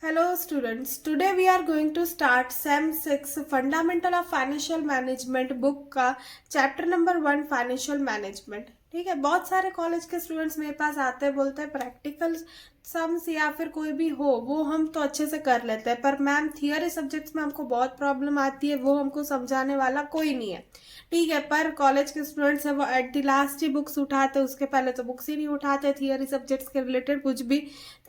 Hello students, today we are going to start SEM 6 Fundamental of Financial Management book का chapter number 1 financial management. ठीक है, बहुत सारे college के students मेरे पास आते हैं, बोलते हैं प्रैक्टिकल सम्स या फिर कोई भी हो वो हम तो अच्छे से कर लेते हैं, पर मैम थियरी सब्जेक्ट्स में हमको बहुत प्रॉब्लम आती है, वो हमको समझाने वाला कोई नहीं है। ठीक है, पर कॉलेज के स्टूडेंट्स है वो at the last he books उठाते, उसके पहले तो बुक्स ही नहीं उठाते थियरी सब्जेक्ट्स के रिलेटेड कुछ भी।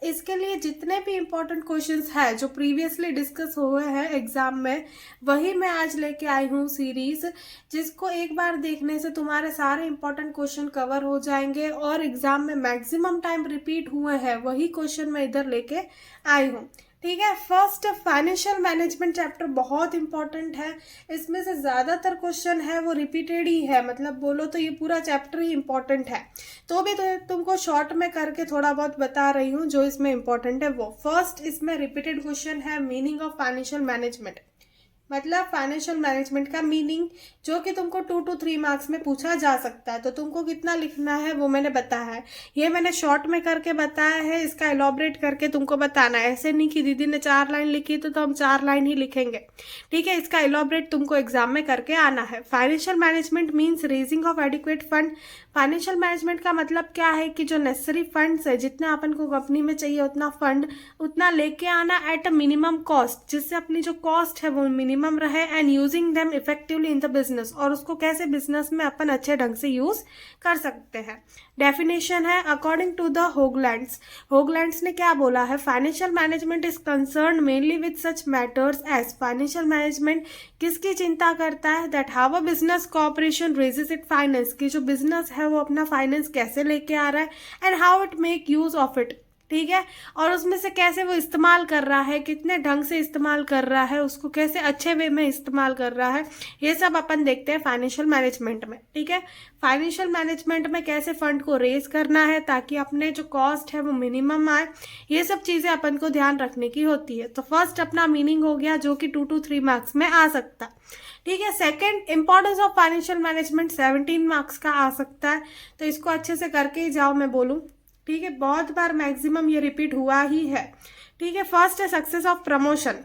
इसके लिए जितने भी इंपॉर्टेंट क्वेश्चंस है जो प्रीवियसली डिस्कस हुए हैं एग्जाम में, वही मैं आज लेके आई हूँ सीरीज, जिसको एक बार देखने से तुम्हारे सारे इंपॉर्टेंट क्वेश्चन कवर हो जाएंगे और एग्जाम में मैक्सिमम टाइम रिपीट हुए हैं वही क्वेश्चन मैं इधर लेके आई हूँ। ठीक है, फर्स्ट फाइनेंशियल मैनेजमेंट चैप्टर बहुत इंपॉर्टेंट है, इसमें से ज़्यादातर क्वेश्चन है वो रिपीटेड ही है, मतलब बोलो तो ये पूरा चैप्टर ही इंपॉर्टेंट है। तो भी तो तुमको शॉर्ट में करके थोड़ा बहुत बता रही हूँ जो इसमें इंपॉर्टेंट है वो। फर्स्ट इसमें रिपीटेड क्वेश्चन है मीनिंग ऑफ फाइनेंशियल मैनेजमेंट, मतलब फाइनेंशियल मैनेजमेंट का मीनिंग, जो कि तुमको 2 to 3 मार्क्स में पूछा जा सकता है। तो तुमको कितना लिखना है वो मैंने बताया है, ये मैंने शॉर्ट में करके बताया है, इसका एलॉबरेट करके तुमको बताना है। ऐसे नहीं कि दीदी ने 4 लाइन लिखी तो हम 4 लाइन ही लिखेंगे। ठीक है, इसका एलॉबरेट तुमको एग्जाम में करके आना है। Financial management means raising of adequate fund. Financial management का मतलब क्या है कि जो नेसेसरी फंड्स है, जितना अपन को कंपनी में चाहिए उतना फंड, उतना लेके आना एट अ मिनिमम कॉस्ट, जिससे अपनी जो कॉस्ट है वो मिनिमम रहे, and using them effectively in the business, और उसको कैसे बिजनेस में अपन अच्छे ढंग से यूज कर सकते हैं। डेफिनेशन है according to the Hoagland's. Hoagland's ने क्या बोला है, financial management is concern mainly with such matters as. Financial management किसकी चिंता करता है, that how a business corporation raises its finance, की जो बिजनेस है वो अपना फाइनेंस कैसे लेके आ रहा है, and how it make use of it. ठीक है, और उसमें से कैसे वो इस्तेमाल कर रहा है, कितने ढंग से इस्तेमाल कर रहा है, उसको कैसे अच्छे वे में इस्तेमाल कर रहा है, ये सब अपन देखते हैं फाइनेंशियल मैनेजमेंट में। ठीक है, फाइनेंशियल मैनेजमेंट में कैसे फंड को रेज करना है ताकि अपने जो कॉस्ट है वो मिनिमम आए, ये सब चीज़ें अपन को ध्यान रखने की होती है। तो फर्स्ट अपना मीनिंग हो गया जो कि 2 to 3 मार्क्स में आ सकता है। ठीक है, second importance of financial management 17 marks का आ सकता है, तो इसको अच्छे से करके ही जाओ मैं बोलूँ। ठीक है, बहुत बार मैक्सिमम ये रिपीट हुआ ही है। ठीक है, फर्स्ट है सक्सेस ऑफ प्रमोशन,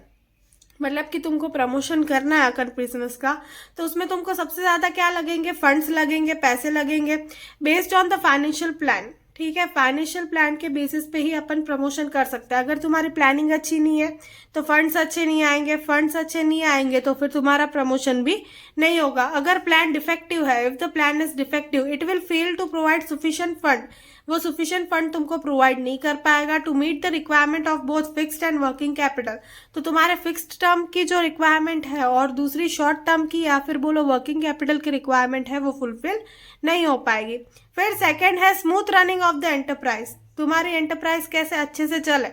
मतलब कि तुमको प्रमोशन करना है अगर बिजनेस का, तो उसमें तुमको सबसे ज़्यादा क्या लगेंगे, फंड्स लगेंगे, पैसे लगेंगे, based on the financial plan. ठीक है, फाइनेंशियल प्लान के बेसिस पे ही अपन प्रमोशन कर सकते हैं। अगर तुम्हारी प्लानिंग अच्छी नहीं है तो फंड्स अच्छे नहीं आएंगे, फंड्स अच्छे नहीं आएंगे तो फिर तुम्हारा प्रमोशन भी नहीं होगा। अगर प्लान डिफेक्टिव है, if the plan is defective it will fail to provide sufficient fund, वो सफिशिएंट फंड तुमको प्रोवाइड नहीं कर पाएगा to meet the requirement of both fixed and working capital. तो तुम्हारे फिक्स्ड टर्म की जो रिक्वायरमेंट है और दूसरी शॉर्ट टर्म की या फिर बोलो वर्किंग कैपिटल की रिक्वायरमेंट है वो फुलफिल नहीं हो पाएगी। फिर सेकंड है smooth running of the enterprise, तुम्हारी एंटरप्राइज कैसे अच्छे से चले।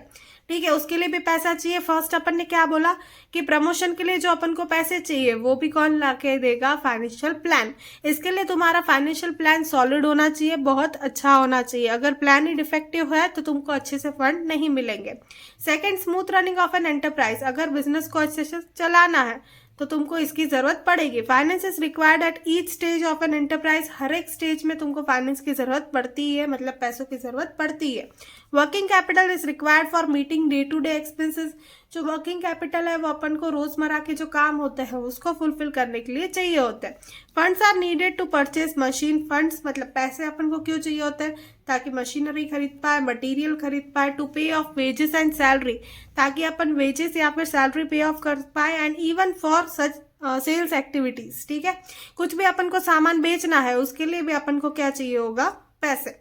ठीक है, उसके लिए भी पैसा चाहिए। फर्स्ट अपन ने क्या बोला कि प्रमोशन के लिए जो अपन को पैसे चाहिए वो भी कौन ला के देगा, फाइनेंशियल प्लान। इसके लिए तुम्हारा फाइनेंशियल प्लान सॉलिड होना चाहिए, बहुत अच्छा होना चाहिए। अगर प्लान ही डिफेक्टिव है तो तुमको अच्छे से फंड नहीं मिलेंगे। Second, smooth running of an enterprise, अगर बिजनेस को अच्छे से चलाना है तो तुमको इसकी जरूरत पड़ेगी। Finance is required at each stage of an enterprise, हर एक स्टेज में तुमको फाइनेंस की जरूरत पड़ती है, मतलब पैसों की जरूरत पड़ती है। Working capital is required for meeting day to day expenses, जो वर्किंग कैपिटल है वो अपन को रोजमर्रा के जो काम होते हैं उसको फुलफिल करने के लिए चाहिए होते हैं। Funds are needed to purchase machine, funds मतलब पैसे अपन को क्यों चाहिए होते हैं, ताकि मशीनरी खरीद पाए, मटेरियल खरीद पाए, टू पे ऑफ वेजेस एंड सैलरी, ताकि अपन वेजेस या फिर सैलरी पे ऑफ कर पाए, and even for such sales activities. ठीक है, कुछ भी अपन को सामान बेचना है उसके लिए भी अपन को क्या चाहिए होगा, पैसे।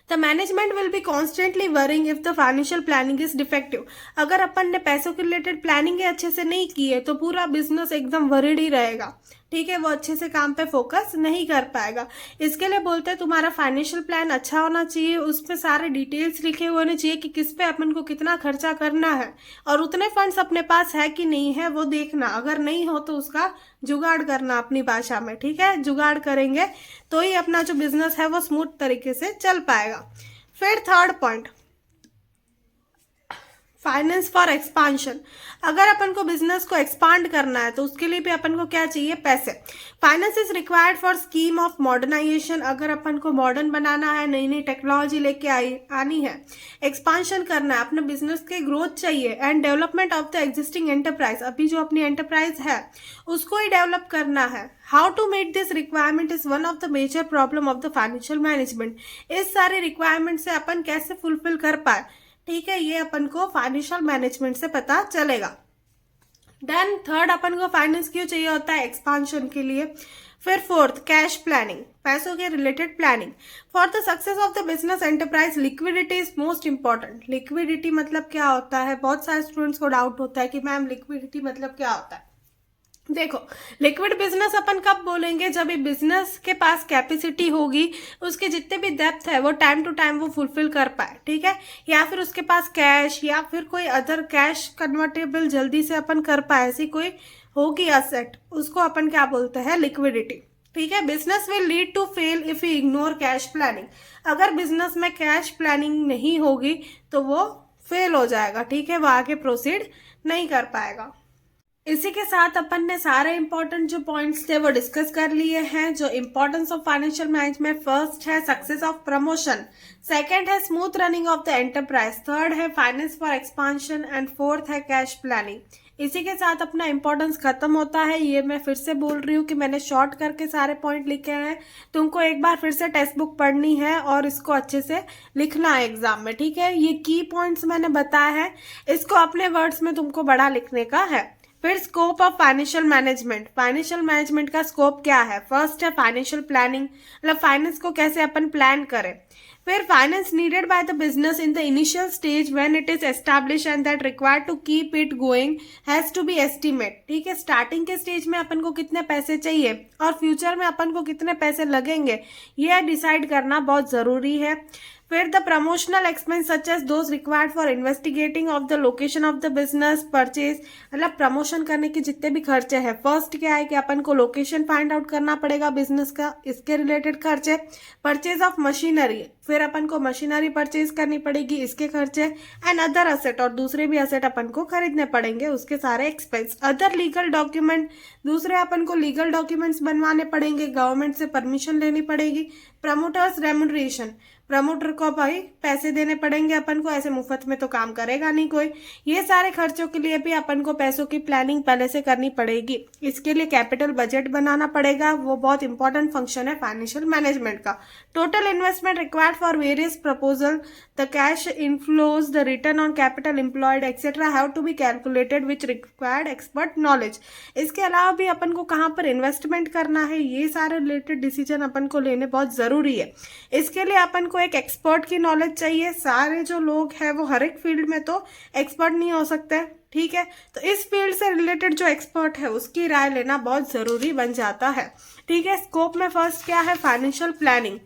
The management will be constantly worrying if the financial planning is defective, अगर अपन ने पैसों के रिलेटेड प्लानिंग अच्छे से नहीं की है तो पूरा बिजनेस एकदम वरिड ही रहेगा। ठीक है, वो अच्छे से काम पे फोकस नहीं कर पाएगा। इसके लिए बोलते हैं तुम्हारा फाइनेंशियल प्लान अच्छा होना चाहिए, उसमें सारे डिटेल्स लिखे हुए होने चाहिए कि किस पे अपन को कितना खर्चा करना है और उतने फंड्स अपने पास है कि नहीं है वो देखना। अगर नहीं हो तो उसका जुगाड़ करना अपनी भाषा में। ठीक है, जुगाड़ करेंगे तो ही अपना जो बिजनेस है वो स्मूथ तरीके से चल पाएगा। फिर third point, finance for expansion, अगर अपन को बिजनेस को एक्सपांड करना है तो उसके लिए भी अपन को क्या चाहिए, पैसे। Finance is required for scheme of modernisation, अगर अपन को मॉडर्न बनाना है, नई नई टेक्नोलॉजी लेके आनी है, एक्सपांशन करना है, अपने बिजनेस के ग्रोथ चाहिए, and development of the existing enterprise, अभी जो अपनी एंटरप्राइज है उसको ही डेवलप करना है। How to meet this requirement is one of the major problem of the financial management, इस सारे रिक्वायरमेंट से अपन कैसे फुलफिल कर पाए, ठीक है, ये अपन को फाइनेंशियल मैनेजमेंट से पता चलेगा। देन थर्ड, अपन को फाइनेंस क्यों चाहिए होता है, एक्सपांशन के लिए। फिर फोर्थ, कैश प्लानिंग, पैसों के related planning. For the success of the business enterprise liquidity is most important. Liquidity मतलब क्या होता है, बहुत सारे स्टूडेंट्स को डाउट होता है कि मैम लिक्विडिटी मतलब क्या होता है। देखो, लिक्विड बिजनेस अपन कब बोलेंगे, जब ये बिजनेस के पास कैपेसिटी होगी, उसके जितने भी डेप्थ है वो टाइम टू टाइम वो फुलफिल कर पाए, ठीक है, या फिर उसके पास कैश या फिर कोई अदर कैश कन्वर्टेबल जल्दी से अपन कर पाए, ऐसी कोई होगी असेट, उसको अपन क्या बोलते हैं, लिक्विडिटी, ठीक है। Business will lead to fail if you ignore cash planning, अगर बिजनेस में कैश प्लानिंग नहीं होगी तो वो फेल हो जाएगा, ठीक है, वो आगे प्रोसीड नहीं कर पाएगा। इसी के साथ अपन ने सारे इंपॉर्टेंट जो पॉइंट्स थे वो डिस्कस कर लिए हैं। जो importance of financial management, first है सक्सेस ऑफ प्रमोशन, सेकंड है smooth running of the enterprise, third है finance for expansion and fourth है कैश प्लानिंग। इसी के साथ अपना इंपॉर्टेंस खत्म होता है। ये मैं फिर से बोल रही हूँ कि मैंने शॉर्ट करके सारे पॉइंट लिखे हैं, तुमको एक बार फिर से टेक्स्ट बुक पढ़नी है और इसको अच्छे से लिखना है एग्जाम में, ठीक है। ये की पॉइंट्स मैंने बताया है, इसको अपने वर्ड्स में तुमको बड़ा लिखने का है। फिर scope of financial management, financial management का स्कोप क्या है, फर्स्ट है फाइनेंशियल प्लानिंग, मतलब फाइनेंस को कैसे अपन प्लान करें। फिर finance needed by the business in the initial stage when it is establish and that required to keep it going has to be estimate, ठीक है, स्टार्टिंग के स्टेज में अपन को कितने पैसे चाहिए और फ्यूचर में अपन को कितने पैसे लगेंगे, यह डिसाइड करना बहुत जरूरी है। फिर the promotional expense such as those required for investigating of the location of the business, purchase, मतलब प्रमोशन करने के जितने भी खर्चे हैं, फर्स्ट क्या है कि अपन को लोकेशन फाइंड आउट करना पड़ेगा बिजनेस का, इसके रिलेटेड खर्चे, परचेज ऑफ मशीनरी, फिर अपन को मशीनरी परचेज करनी पड़ेगी, इसके खर्चे, एंड अदर असेट, और दूसरे भी असेट अपन को खरीदने पड़ेंगे, उसके सारे एक्सपेंस। अदर लीगल डॉक्यूमेंट, दूसरे अपन को लीगल डॉक्यूमेंट्स बनवाने पड़ेंगे, गवर्नमेंट से परमिशन लेनी पड़ेगी। प्रमोटर्स रेम्यूनरेशन, प्रमोटर को भाई पैसे देने पड़ेंगे अपन को, ऐसे मुफ्त में तो काम करेगा नहीं कोई। ये सारे खर्चों के लिए भी अपन को पैसों की प्लानिंग पहले से करनी पड़ेगी। इसके लिए कैपिटल बजट बनाना पड़ेगा, वो बहुत इंपॉर्टेंट फंक्शन है फाइनेंशियल मैनेजमेंट का। Total investment required for various proposal, the cash inflows, the return on capital employed etcetera have to be calculated which required expert knowledge. इसके अलावा भी अपन को कहाँ पर इन्वेस्टमेंट करना है, ये सारे रिलेटेड डिसीजन अपन को लेने बहुत जरूरी है। इसके लिए अपन को एक एक्सपर्ट की नॉलेज चाहिए। सारे जो लोग हैं वो हर एक फील्ड में तो एक्सपर्ट नहीं हो सकते, ठीक है, तो इस फील्ड से रिलेटेड जो एक्सपर्ट है उसकी राय लेना बहुत जरूरी बन जाता है, ठीक है। स्कोप में फर्स्ट क्या है, फाइनेंशियल प्लानिंग।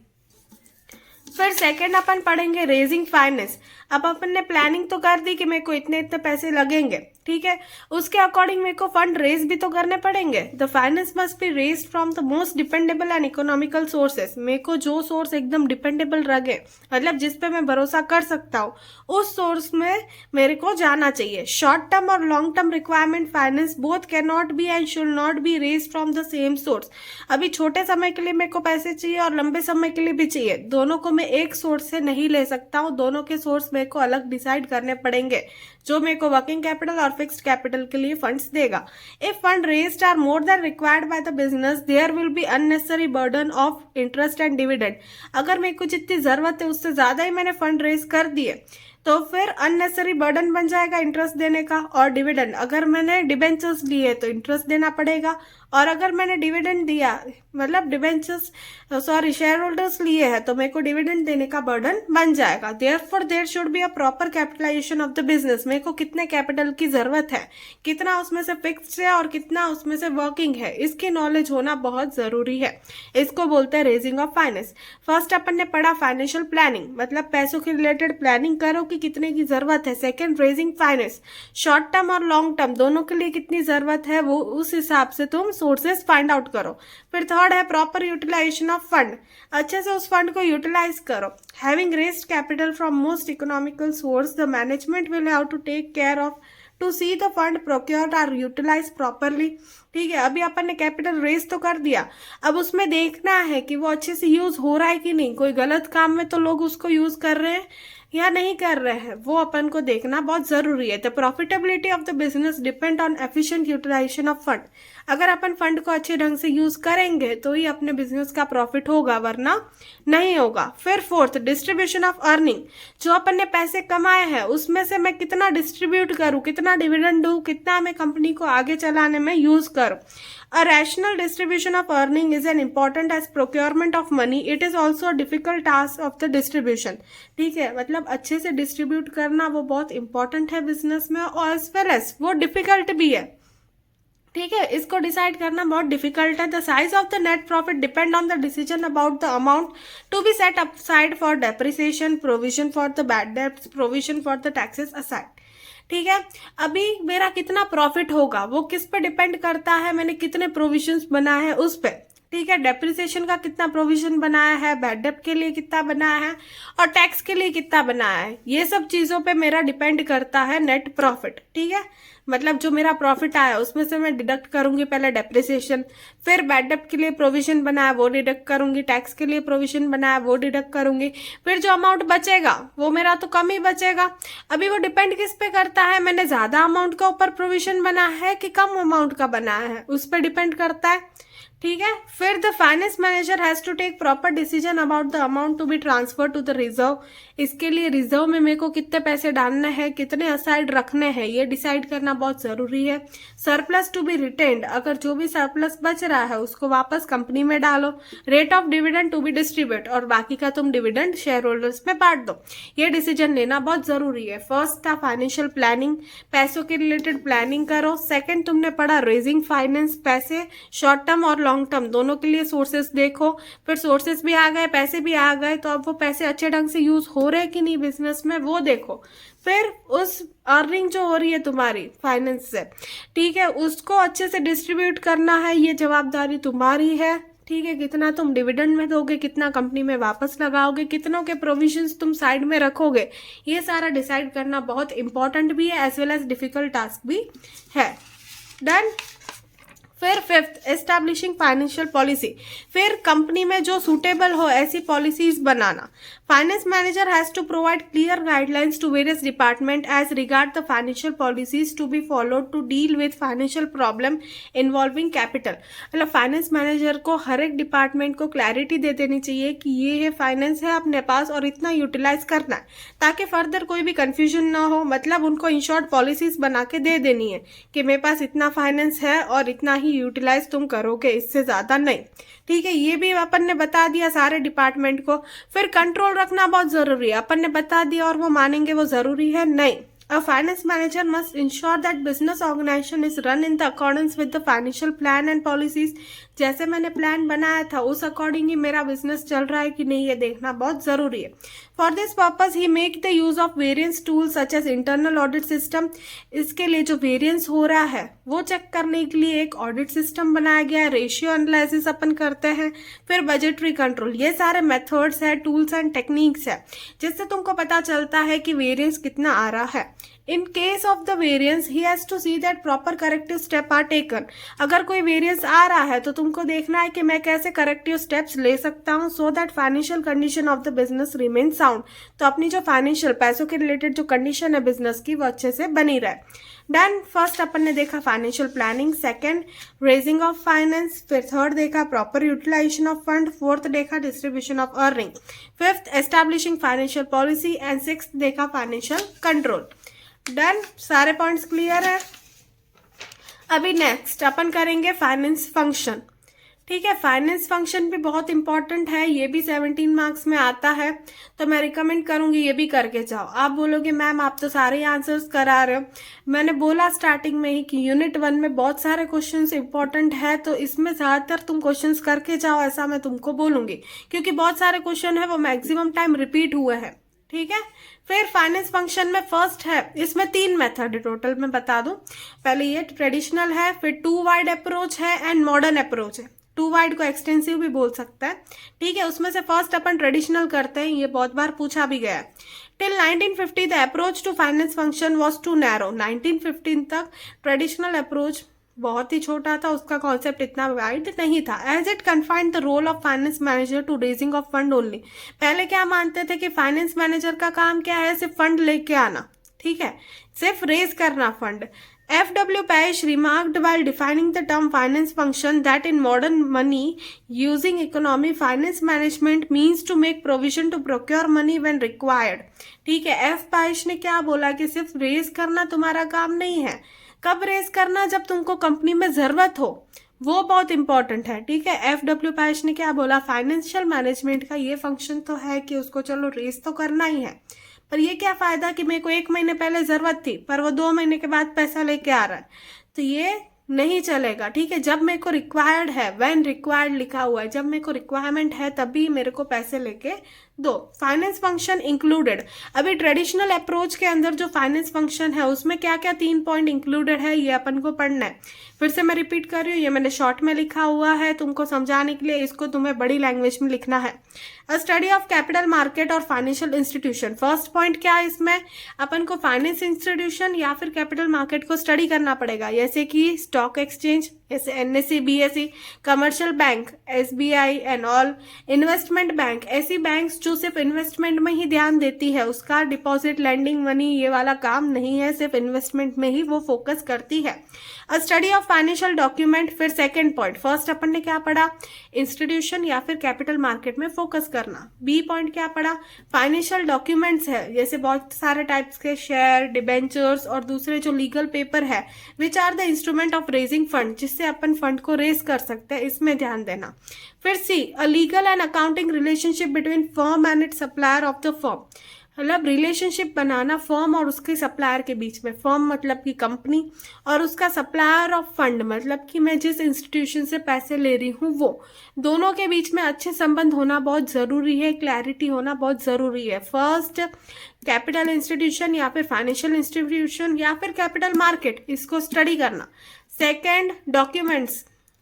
फिर सेकंड अपन पढ़ेंगे रेजिंग फाइनेंस। अब अपन ने प्लानिंग तो कर दी कि मेरे को इतने इतने पैसे लगेंगे, ठीक है, उसके अकॉर्डिंग मेरे को फंड रेज भी तो करने पड़ेंगे। The finance must be raise from the most dependable and economical sources. मेरे को जो सोर्स एकदम डिपेंडेबल लगे, मतलब जिस पे मैं भरोसा कर सकता हूँ, उस सोर्स में मेरे को जाना चाहिए। शॉर्ट टर्म और long term requirement finance both can not be and should not be raise from the same source. अभी छोटे समय के लिए मेरे को पैसे चाहिए और लंबे समय के लिए भी चाहिए, दोनों को मैं एक सोर्स से नहीं ले सकता हूँ, दोनों के सोर्स मेरे को अलग डिसाइड करने पड़ेंगे, जो मेरे को वर्किंग कैपिटल और फिक्स्ड कैपिटल के लिए फंड्स देगा। If fund raised are more than required by the business, there will be unnecessary burden of interest and dividend. अगर मेरे को जितनी जरूरत है उससे ज्यादा ही मैंने फंड रेज कर दिए तो फिर अननेसेसरी बर्डन बन जाएगा इंटरेस्ट देने का। और डिविडेंड, अगर मैंने डिबेंचर्स लिए तो इंटरेस्ट देना पड़ेगा, और अगर मैंने डिविडेंड दिया, मतलब डिबेंचर्स शेयर होल्डर्स लिए हैं, तो मेरे को डिविडेंड देने का बर्डन बन जाएगा। Therefore there should be a proper capitalisation of the business. मेरे को कितने कैपिटल की जरूरत है, कितना उसमें से फिक्स्ड है और कितना उसमें से वर्किंग है, इसकी नॉलेज होना बहुत जरूरी है। इसको बोलते हैं रेजिंग ऑफ फाइनेंस। फर्स्ट अपन ने पढ़ा फाइनेंशियल प्लानिंग, मतलब पैसों के रिलेटेड प्लानिंग करो कि कितने की जरूरत है। Second raising finance, short term और लॉन्ग टर्म दोनों के लिए कितनी जरूरत है, वो उस हिसाब से तुम सोर्सेज फाइंड आउट करो। फिर थर्ड है प्रॉपर यूटिलाइजेशन ऑफ फंड, अच्छे से उस फंड को यूटिलाइज करो। Having raised capital from most economical source, the management will have to take care of to see the fund procured are utilise properly. ठीक है, अभी अपन ने कैपिटल रेज तो कर दिया, अब उसमें देखना है कि वो अच्छे से यूज हो रहा है कि नहीं, कोई गलत काम में तो लोग उसको यूज कर रहे हैं या नहीं कर रहे हैं, वो अपन को देखना बहुत जरूरी है। The profitability of the business depend on efficient utilisation of fund. अगर अपन फंड को अच्छे ढंग से यूज करेंगे तो ही अपने बिजनेस का प्रॉफिट होगा, वरना नहीं होगा। फिर फोर्थ, डिस्ट्रीब्यूशन ऑफ अर्निंग, जो अपन ने पैसे कमाए हैं उसमें से मैं कितना डिस्ट्रीब्यूट करूं, कितना डिविडेंड दूं, कितना मैं कंपनी को आगे चलाने में यूज करूं। A rational distribution of earning is as important as procurement of money. It is also a difficult task of the distribution. ठीक है, मतलब अच्छे से डिस्ट्रीब्यूट करना वो बहुत इंपॉर्टेंट है बिजनेस में, और एज वेल एज वो डिफिकल्ट भी है। ठीक है, इसको डिसाइड करना बहुत डिफिकल्ट है। The size of the net profit depend on the decision about the amount to be set upside for depreciation, provision for the bad debts, provision for the taxes aside. ठीक है, अभी मेरा कितना profit होगा वो किस पे डिपेंड करता है, मैंने कितने प्रोविजंस बनाए हैं उस पे। ठीक है, डेप्रिसिएशन का कितना प्रोविजन बनाया है, बैड डेब्ट के लिए कितना बनाया है, और टैक्स के लिए कितना बनाया है, ये सब चीजों पे मेरा डिपेंड करता है नेट प्रॉफिट। ठीक है, मतलब जो मेरा प्रॉफिट आया उसमें से मैं डिडक्ट करूंगी पहले डेप्रिसिएशन, फिर बैड डेब्ट के लिए प्रोविजन बनाया वो डिडक्ट करूंगी, टैक्स के लिए प्रोविजन बनाया वो डिडक्ट करूंगी, फिर जो अमाउंट बचेगा वो मेरा तो कम ही बचेगा। अभी वो डिपेंड किस पे करता है, मैंने ज्यादा अमाउंट का ऊपर प्रोविजन बनाया है कि कम अमाउंट का बनाया है, उस पर डिपेंड करता है। ठीक है, फिर the finance manager has to take proper decision about the amount to be transfer to the reserve. इसके लिए रिजर्व में मेरे को कितने पैसे डालने हैं, कितने असाइड रखने हैं, ये डिसाइड करना बहुत जरूरी है। सरप्लस टू बी रिटेन्ड, अगर जो भी सरप्लस बच रहा है उसको वापस कंपनी में डालो। Rate of dividend to be distribute, और बाकी का तुम डिविडेंड शेयर होल्डर्स में बांट दो। ये डिसीजन लेना बहुत जरूरी है। फर्स्ट था फाइनेंशियल प्लानिंग, पैसों के रिलेटेड प्लानिंग करो। सेकेंड तुमने पढ़ा रेजिंग फाइनेंस, पैसे शॉर्ट टर्म और लॉन्ग टर्म दोनों के लिए सोर्सेस देखो। फिर सोर्सेस भी आ गए, पैसे भी आ गए, तो अब वो पैसे अच्छे ढंग से यूज हो रहे कि नहीं बिजनेस में वो देखो। फिर उस अर्निंग जो हो रही है तुम्हारी फाइनेंस से, ठीक है, उसको अच्छे से डिस्ट्रीब्यूट करना है, ये जवाबदारी तुम्हारी है। ठीक है, कितना तुम डिविडेंड में दोगे, कितना कंपनी में वापस लगाओगे, कितनों के प्रोविजंस तुम साइड में रखोगे, ये सारा डिसाइड करना बहुत इंपॉर्टेंट भी है as well as difficult task भी है। डन। फिर फिफ्थ, एस्टैब्लिशिंग फाइनेंशियल पॉलिसी, फिर कंपनी में जो सूटेबल हो ऐसी पॉलिसीज बनाना। Finance manager has to provide clear guidelines to various department as regard the financial policies to be followed to deal with financial problem involving capital. मतलब finance manager को हर एक डिपार्टमेंट को क्लैरिटी दे देनी चाहिए कि ये फाइनेंस है अपने पास और इतना यूटिलाइज करना है, ताकि फर्दर कोई भी कंफ्यूजन ना हो। मतलब उनको इन शॉर्ट पॉलिसीज बना के दे देनी है कि मेरे पास इतना फाइनेंस है और इतना ही यूटिलाइज तुम करोगे, इससे ज्यादा नहीं। ठीक है, ये भी अपन ने बता दिया सारे डिपार्टमेंट को। फिर कंट्रोल रखना बहुत जरूरी है, अपन ने बता दिया और वो मानेंगे वो जरूरी है नहीं। A finance manager must ensure that business organization is run in the accordance with the financial plan and policies. जैसे मैंने प्लान बनाया था उस अकॉर्डिंग ही मेरा बिजनेस चल रहा है कि नहीं, ये देखना बहुत जरूरी है। For this purpose he make the use of variance tool such as internal audit system. इसके लिए जो वेरियंस हो रहा है वो चेक करने के लिए एक ऑडिट सिस्टम बनाया गया है। रेशियो एनालिसिस अपन करते हैं, फिर बजटरी कंट्रोल, ये सारे मेथड्स है, टूल्स एंड टेक्निक्स है, जिससे तुमको पता चलता है कि वेरियंस कितना आ रहा है। In case of the variance, he has to see that proper corrective step are taken. अगर कोई वेरियंस आ रहा है तो तुमको देखना है कि मैं कैसे करेक्टिव स्टेप्स ले सकता हूँ so that financial condition of the business remain sound. तो अपनी जो फाइनेंशियल पैसों के रिलेटेड जो कंडीशन है बिजनेस की वो अच्छे से बनी रहे। डन। फर्स्ट अपन ने देखा financial planning, second raising of finance, फिर थर्ड देखा proper utilisation of fund, fourth देखा distribution of earning, fifth establishing financial policy and sixth देखा फाइनेंशियल कंट्रोल। डन, सारे पॉइंट्स क्लियर है। अभी नेक्स्ट अपन करेंगे फाइनेंस फंक्शन। ठीक है, फाइनेंस फंक्शन भी बहुत इंपॉर्टेंट है, ये भी 17 मार्क्स में आता है, तो मैं रिकमेंड करूंगी ये भी करके जाओ। आप बोलोगे मैम आप तो सारे आंसर्स करा रहे हो, मैंने बोला स्टार्टिंग में ही कि यूनिट 1 में बहुत सारे क्वेश्चंस इंपॉर्टेंट है, तो इसमें ज्यादातर तुम क्वेश्चंस करके जाओ, ऐसा मैं तुमको बोलूंगी, क्योंकि बहुत सारे क्वेश्चन है वो मैक्सिमम टाइम रिपीट हुए हैं। ठीक है। फिर फाइनेंस फंक्शन में फर्स्ट है, इसमें 3 मेथड है टोटल, मैं बता दूं। पहले ये ट्रेडिशनल है, फिर टू वाइड अप्रोच है एंड मॉडर्न अप्रोच है। टू वाइड को एक्सटेंसिव भी बोल सकता है, ठीक है। उसमें से फर्स्ट अपन ट्रेडिशनल करते हैं, ये बहुत बार पूछा भी गया है। Till 1950 the approach to finance function was too narrow. 1915 तक ट्रेडिशनल अप्रोच बहुत ही छोटा था, उसका कॉन्सेप्ट इतना वाइड नहीं था। As it confined the role of finance manager to raising of fund only. पहले क्या मानते थे कि फाइनेंस मैनेजर का काम क्या है, सिर्फ फंड लेके आना, ठीक है, सिर्फ रेज करना fund. F.W. Page remarked while defining the term finance function that in modern money using economy, finance management means to make provision to procure money when required. ठीक है, F. Page ने क्या बोला कि सिर्फ रेज करना तुम्हारा काम नहीं है। कब रेज करना, जब तुमको कंपनी में जरूरत हो, वो बहुत इंपॉर्टेंट है, ठीक है। F.W. Page ने क्या बोला, फाइनेंशियल मैनेजमेंट का ये फंक्शन तो है कि उसको चलो रेज तो करना ही है, पर ये क्या फायदा कि मेरे को 1 महीने पहले जरूरत थी पर वो 2 महीने के बाद पैसा लेके आ रहा है, तो ये नहीं चलेगा, ठीक है। जब मेरे को रिक्वायर्ड है, व्हेन रिक्वायर्ड लिखा हुआ है, जब मेरे को रिक्वायरमेंट है तभी मेरे को पैसे लेके दो। फाइनेंस फंक्शन इंक्लूडेड, अभी ट्रेडिशनल अप्रोच के अंदर जो फाइनेंस फंक्शन है उसमें क्या क्या 3 पॉइंट इंक्लूडेड है, ये अपन को पढ़ना है। फिर से मैं रिपीट कर रही हूँ, ये मैंने शॉर्ट में लिखा हुआ है तुमको समझाने के लिए, इसको तुम्हें बड़ी लैंग्वेज में लिखना है। अ स्टडी ऑफ कैपिटल मार्केट और फाइनेंशियल इंस्टीट्यूशन। फर्स्ट पॉइंट क्या है, इसमें अपन को फाइनेंस इंस्टीट्यूशन या फिर कैपिटल मार्केट को स्टडी करना पड़ेगा, जैसे कि स्टॉक एक्सचेंज, जैसे NSE, BSE, commercial bank, SBI and all, investment bank, ऐसी बैंक्स जो सिर्फ इन्वेस्टमेंट में ही ध्यान देती है, उसका डिपॉजिट, लैंडिंग मनी ये वाला काम नहीं है, सिर्फ इन्वेस्टमेंट में ही वो फोकस करती है। अ स्टडी ऑफ फाइनेंशियल डॉक्यूमेंट। फिर सेकंड पॉइंट, फर्स्ट अपन ने क्या पढ़ा, इंस्टीट्यूशन या फिर कैपिटल मार्केट में फोकस करना। बी पॉइंट क्या पढ़ा, फाइनेंशियल डॉक्यूमेंट्स है, जैसे बहुत सारे टाइप्स के शेयर, डिबेंचर्स और दूसरे जो लीगल पेपर है, which are the instrument of raising fund, जिससे अपन फंड को रेज कर सकते हैं, इसमें ध्यान देना। फिर C, a legal and accounting relationship between firm and its supplier of the firm, मतलब रिलेशनशिप बनाना फर्म और उसके सप्लायर के बीच में। फर्म मतलब कि कंपनी, और उसका सप्लायर ऑफ फंड मतलब कि मैं जिस इंस्टीट्यूशन से पैसे ले रही हूँ वो, दोनों के बीच में अच्छे संबंध होना बहुत ज़रूरी है, क्लैरिटी होना बहुत ज़रूरी है। फर्स्ट कैपिटल इंस्टीट्यूशन या फिर फाइनेंशियल इंस्टीट्यूशन या फिर कैपिटल मार्केट, इसको स्टडी करना। सेकेंड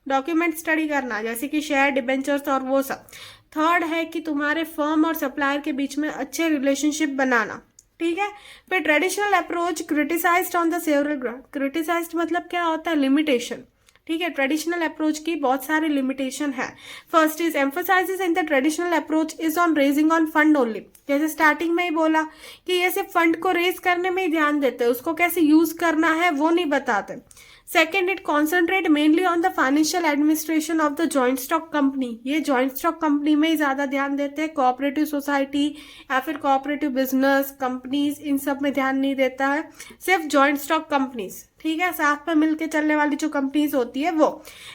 डॉक्यूमेंट स्टडी करना, जैसे कि शेयर, डिबेंचर्स और वो सब। थर्ड है कि तुम्हारे फर्म और सप्लायर के बीच में अच्छे रिलेशनशिप बनाना, ठीक है। फिर traditional approach criticised on the several ground. Criticised मतलब क्या होता है, लिमिटेशन, ठीक है। ट्रेडिशनल अप्रोच की बहुत सारे लिमिटेशन है। First is emphasises in the traditional approach is on raising on fund only, जैसे स्टार्टिंग में ही बोला कि ये सिर्फ फंड को रेज करने में ही ध्यान देते हैं, उसको कैसे यूज करना है वो नहीं बताते। Second, it concentrate mainly on the financial administration of the joint stock company, ये जॉइंट स्टॉक कंपनी में ही ज्यादा ध्यान देते हैं। कोऑपरेटिव सोसाइटी या फिर कोऑपरेटिव बिजनेस कंपनीज, इन सब में ध्यान नहीं देता है, सिर्फ जॉइंट स्टॉक कंपनीज, ठीक है, साथ में मिलकर चलने वाली जो कंपनीज होती है वो।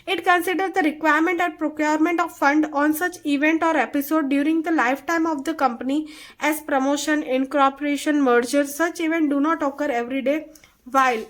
इट कंसिडर द रिक्वायरमेंट और procurement of fund on such event और episode during the life time of the company as promotion, incorporation, merger. Such event do not occur every day while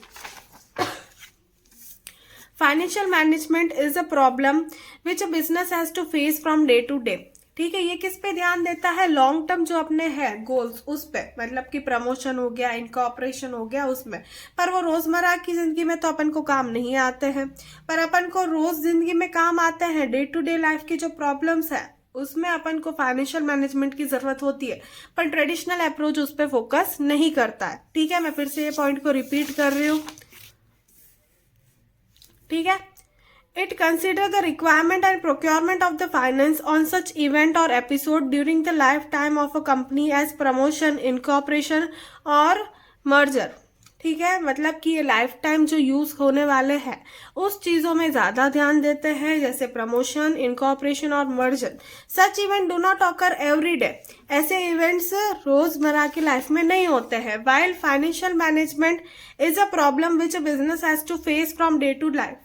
financial management is a problem which a business has to face from day to day। ठीक है, ये किस पे ध्यान देता है, long term जो अपने हैं गोल्स उस पे, मतलब कि प्रमोशन हो गया, इनकॉर्पोरेशन हो गया उसमें। पर वो रोजमर्रा की जिंदगी में तो अपन को काम नहीं आते हैं, पर अपन को रोज जिंदगी में काम आते हैं। डे टू डे लाइफ की जो प्रॉब्लम्स है उसमें अपन को फाइनेंशियल मैनेजमेंट की जरूरत होती है, पर ट्रेडिशनल अप्रोच उस पर फोकस नहीं करता है। ठीक है, मैं फिर से ये पॉइंट को रिपीट कर रही हूँ, ठीक है। It consider the requirement and procurement of the finance on such event or episode during the lifetime of a company as promotion, incorporation और merger। ठीक है, मतलब कि ये लाइफ टाइम जो यूज होने वाले हैं उस चीजों में ज्यादा ध्यान देते हैं, जैसे प्रमोशन, इनकॉर्पोरेशन और merger. Such event do not occur every day, ऐसे इवेंट्स रोजमर्रा की लाइफ में नहीं होते हैं। While financial management is a problem which a business has to face from day to life.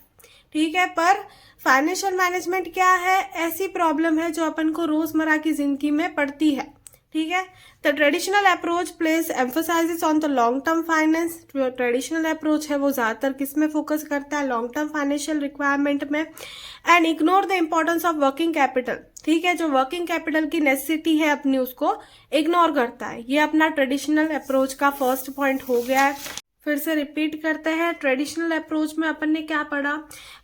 ठीक है, पर फाइनेंशियल मैनेजमेंट क्या है, ऐसी प्रॉब्लम है जो अपन को रोजमर्रा की जिंदगी में पड़ती है। ठीक है। The traditional approach place emphasises on the long term finance. जो ट्रेडिशनल अप्रोच है वो ज़्यादातर किस में फोकस करता है, लॉन्ग टर्म फाइनेंशियल रिक्वायरमेंट में, and ignore the importance of working capital. ठीक है, जो वर्किंग कैपिटल की नेसेसिटी है अपनी उसको इग्नोर करता है। ये अपना ट्रेडिशनल अप्रोच का फर्स्ट पॉइंट हो गया है। फिर से रिपीट करते हैं, ट्रेडिशनल अप्रोच में अपन ने क्या पढ़ा,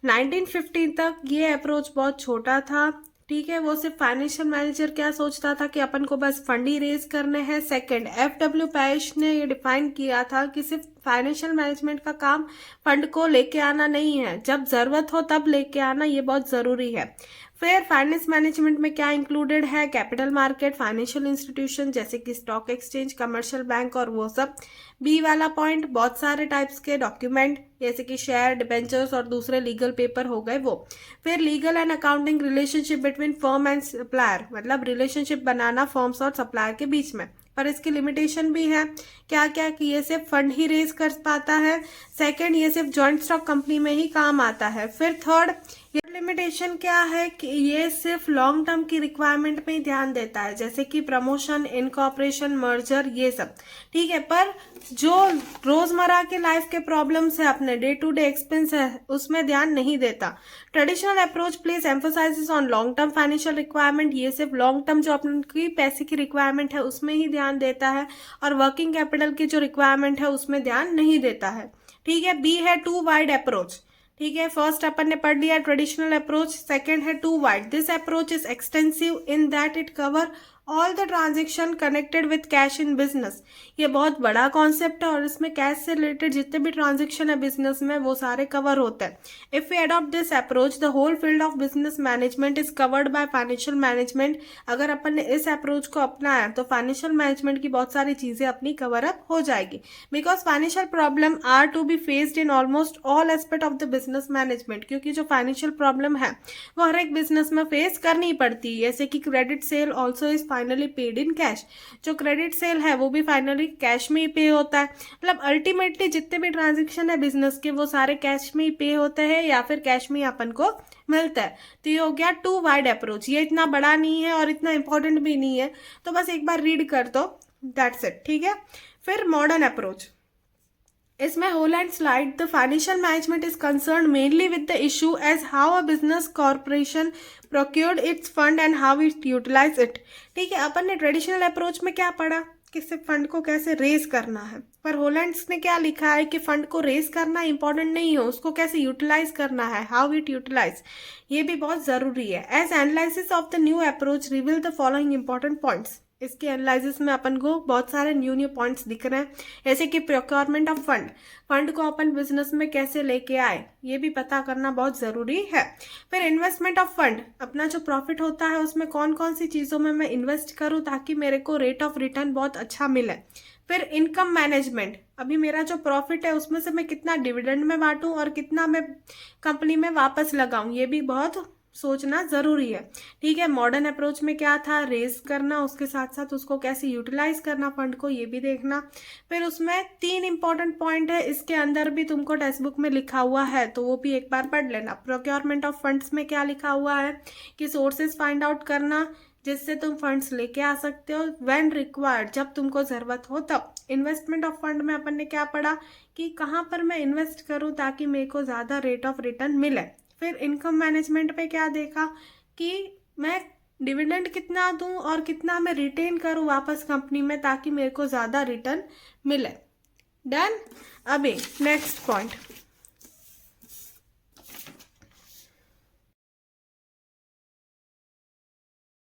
1915 तक ये अप्रोच बहुत छोटा था। ठीक है, वो सिर्फ फाइनेंशियल मैनेजर क्या सोचता था कि अपन को बस फंड ही रेज करने हैं। सेकंड, FW पैरिश ने ये डिफाइन किया था कि सिर्फ फाइनेंशियल मैनेजमेंट का काम फंड को लेके आना नहीं है, जब जरूरत हो तब लेके आना ये बहुत जरूरी है। फिर फाइनेंस मैनेजमेंट में क्या इंक्लूडेड है, कैपिटल मार्केट, फाइनेंशियल इंस्टीट्यूशन जैसे कि स्टॉक एक्सचेंज, कमर्शियल बैंक और वो सब। बी वाला पॉइंट, बहुत सारे टाइप्स के डॉक्यूमेंट जैसे कि शेयर, डिबेंचर्स और दूसरे लीगल पेपर हो गए वो। फिर legal and accounting relationship between firm and supplier, मतलब रिलेशनशिप बनाना फर्म्स और सप्लायर के बीच में, पर इसकी लिमिटेशन भी है। क्या क्या कि ये सिर्फ फंड ही रेज कर पाता है। सेकंड, ये सिर्फ जॉइंट स्टॉक कंपनी में ही काम आता है। फिर थर्ड, ये लिमिटेशन क्या है कि ये सिर्फ लॉन्ग टर्म की रिक्वायरमेंट में ही ध्यान देता है, जैसे कि प्रमोशन, इनकॉर्पोरेशन, मर्जर, ये सब। ठीक है, पर जो रोजमर्रा के लाइफ के प्रॉब्लम्स है, अपने डे टू डे एक्सपेंस है, उसमें ध्यान नहीं देता। Traditional approach place emphasises on long term financial requirement, ये सिर्फ लॉन्ग टर्म जो अपनी पैसे की रिक्वायरमेंट है उसमें ही ध्यान देता है, और वर्किंग कैपिटल की जो रिक्वायरमेंट है उसमें ध्यान नहीं देता है। ठीक है, बी है टू वाइड अप्रोच। ठीक है, फर्स्ट अपन ने पढ़ लिया ट्रेडिशनल अप्रोच, सेकंड है too wide. This approach is extensive in that it cover all the transaction connected with cash in business. ये बहुत बड़ा कॉन्सेप्ट है और इसमें कैश से रिलेटेड जितने भी ट्रांजेक्शन है बिजनेस में वो सारे कवर होते हैं। If we adopt this approach, the whole field of business management is covered by financial management. अगर अपन ने इस अप्रोच को अपनाया तो फाइनेंशियल मैनेजमेंट की बहुत सारी चीजें अपनी कवर अप हो जाएगी, because financial problem are to be faced in almost all aspect of the business management. क्योंकि जो फाइनेंशियल प्रॉब्लम है वो हर एक बिजनेस में फेस करनी पड़ती है, जैसे कि credit sale also is finally paid in cash. जो क्रेडिट सेल है वो भी फाइनली कैश में ही पे होता है। मतलब अल्टीमेटली जितने भी ट्रांजेक्शन है बिजनेस के वो सारे कैश में ही पे होते हैं या फिर कैश में ही अपन को मिलता है। तो ये हो गया टू वाइड अप्रोच। ये इतना बड़ा नहीं है और इतना इंपॉर्टेंट भी नहीं है, तो बस एक बार रीड कर दो, दैट्स इट। ठीक है, फिर मॉडर्न अप्रोच, इसमें whole and slide the financial management is concern mainly with the issue as how a business corporation procured its fund and how it utilise it. ठीक है, अपन ने ट्रेडिशनल अप्रोच में क्या पढ़ा कि सिर्फ फंड को कैसे रेज करना है, पर होलैंड्स ने क्या लिखा है कि फंड को रेज करना इंपॉर्टेंट नहीं है, उसको कैसे यूटिलाइज करना है, हाउ इट यूटिलाइज, ये भी बहुत जरूरी है। As analysis of the new approach reveal the following important points. इसके एनालिसिस में अपन को बहुत सारे न्यू पॉइंट्स दिख रहे हैं, जैसे कि प्रोक्योरमेंट ऑफ फंड, फंड को अपन बिजनेस में कैसे लेके आए ये भी पता करना बहुत जरूरी है। फिर इन्वेस्टमेंट ऑफ फंड, अपना जो प्रॉफिट होता है उसमें कौन कौन सी चीजों में मैं इन्वेस्ट करूं ताकि मेरे को रेट ऑफ रिटर्न बहुत अच्छा मिले। फिर इनकम मैनेजमेंट, अभी मेरा जो प्रॉफिट है उसमें से मैं कितना डिविडेंड में बांटूं और कितना मैं कंपनी में वापस लगाऊं, ये भी बहुत सोचना जरूरी है। ठीक है, मॉडर्न अप्रोच में क्या था, रेज करना, उसके साथ साथ उसको कैसे यूटिलाइज करना फंड को, ये भी देखना। फिर उसमें 3 इंपॉर्टेंट पॉइंट है, इसके अंदर भी तुमको टेक्स्ट बुक में लिखा हुआ है तो वो भी एक बार पढ़ लेना। प्रोक्योरमेंट ऑफ फंड्स में क्या लिखा हुआ है कि सोर्सेज फाइंड आउट करना जिससे तुम फंड्स लेके आ सकते हो व्हेन रिक्वायर्ड, जब तुमको जरूरत हो तब। इन्वेस्टमेंट ऑफ फंड में अपन ने क्या पढ़ा कि कहाँ पर मैं इन्वेस्ट करूँ ताकि मेरे को ज्यादा रेट ऑफ रिटर्न मिले। फिर इनकम मैनेजमेंट पे क्या देखा कि मैं डिविडेंड कितना दूं और कितना मैं रिटेन करूं वापस कंपनी में ताकि मेरे को ज़्यादा रिटर्न मिले। डन। अभी नेक्स्ट पॉइंट,